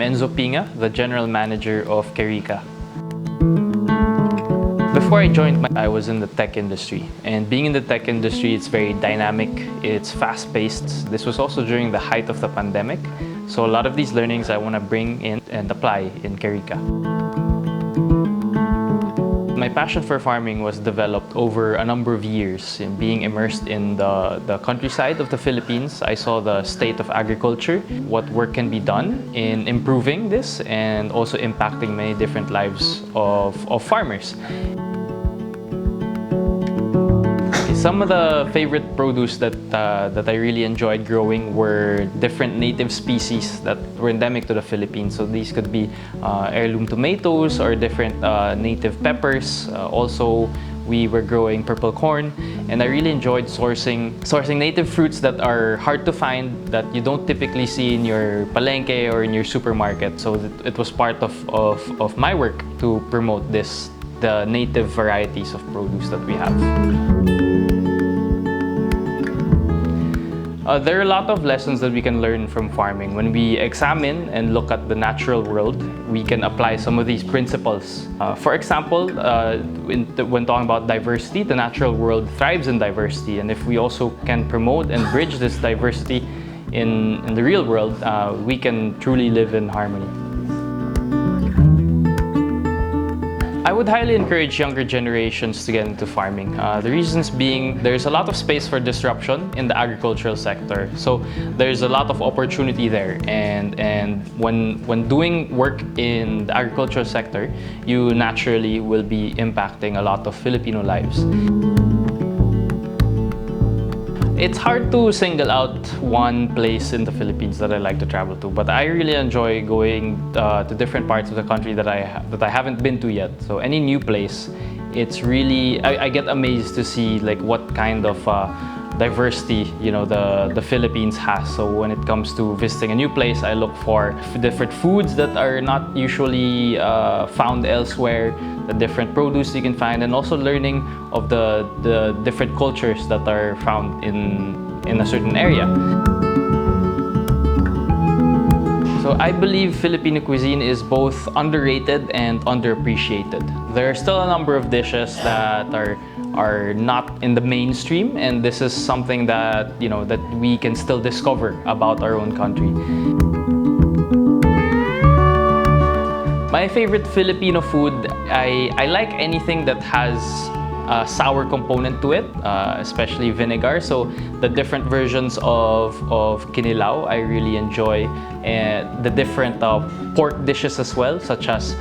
I'm Enzo Pinga, the General Manager of Que Rica. Before I joined, I was in the tech industry. And being in the tech industry, it's very dynamic, it's fast-paced. This was also during the height of the pandemic. So a lot of these learnings I want to bring in and apply in Que Rica. My passion for farming was developed over a number of years. In being immersed in the countryside of the Philippines, I saw the state of agriculture, what work can be done in improving this, and also impacting many different lives of farmers. Some of the favorite produce that I really enjoyed growing were different native species that were endemic to the Philippines. So these could be heirloom tomatoes or different native peppers. Also, we were growing purple corn, and I really enjoyed sourcing native fruits that are hard to find, that you don't typically see in your palengke or in your supermarket. So it was part of my work to promote the native varieties of produce that we have. There are a lot of lessons that we can learn from farming. When we examine and look at the natural world, we can apply some of these principles. For example, when talking about diversity, the natural world thrives in diversity. And if we also can promote and bridge this diversity in the real world, we can truly live in harmony. I would highly encourage younger generations to get into farming. The reasons being, there's a lot of space for disruption in the agricultural sector. So there's a lot of opportunity there. And when doing work in the agricultural sector, you naturally will be impacting a lot of Filipino lives. It's hard to single out one place in the Philippines that I like to travel to, but I really enjoy going to different parts of the country that I haven't been to yet. So any new place, it's really, I get amazed to see like what kind of diversity the Philippines has. So when it comes to visiting a new place, I look for different foods that are not usually found elsewhere, the different produce you can find, and also learning of the different cultures that are found in a certain area. So I believe Filipino cuisine is both underrated and underappreciated. There are still a number of dishes that are not in the mainstream, and this is something that that we can still discover about our own country. My favorite Filipino food, I like anything that has a sour component to it, especially vinegar. So the different versions of kinilaw, I really enjoy. And the different pork dishes as well, such as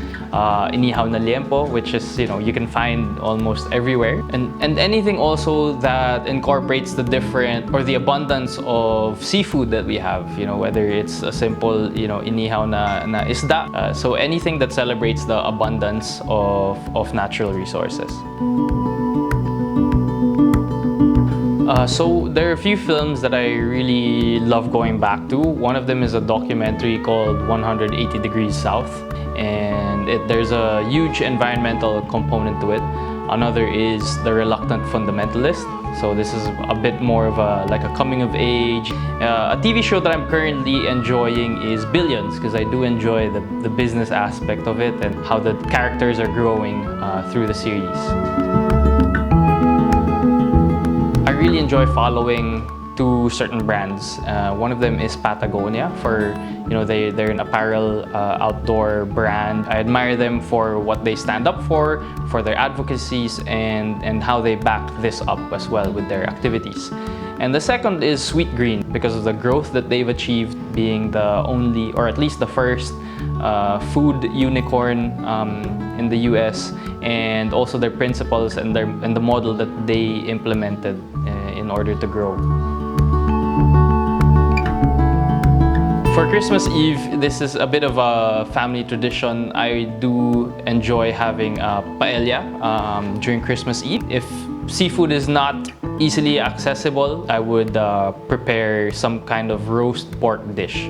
inihaw na liempo, which is you can find almost everywhere. And anything also that incorporates the different or the abundance of seafood that we have. Whether it's a simple inihaw na isda. So anything that celebrates the abundance of natural resources. So there are a few films that I really love going back to. One of them is a documentary called 180 Degrees South, and there's a huge environmental component to it. Another is The Reluctant Fundamentalist. So this is a bit more of like a coming of age. A TV show that I'm currently enjoying is Billions, because I do enjoy the business aspect of it and how the characters are growing through the series. I really enjoy following two certain brands. One of them is Patagonia. They're an apparel outdoor brand. I admire them for what they stand up for their advocacies, and how they back this up as well with their activities. And the second is Sweet Green, because of the growth that they've achieved, being the only, or at least the first, food unicorn in the US, and also their principles and the model that they implemented in order to grow. For Christmas Eve, this is a bit of a family tradition. I do enjoy having paella during Christmas Eve. If seafood is not easily accessible, I would prepare some kind of roast pork dish.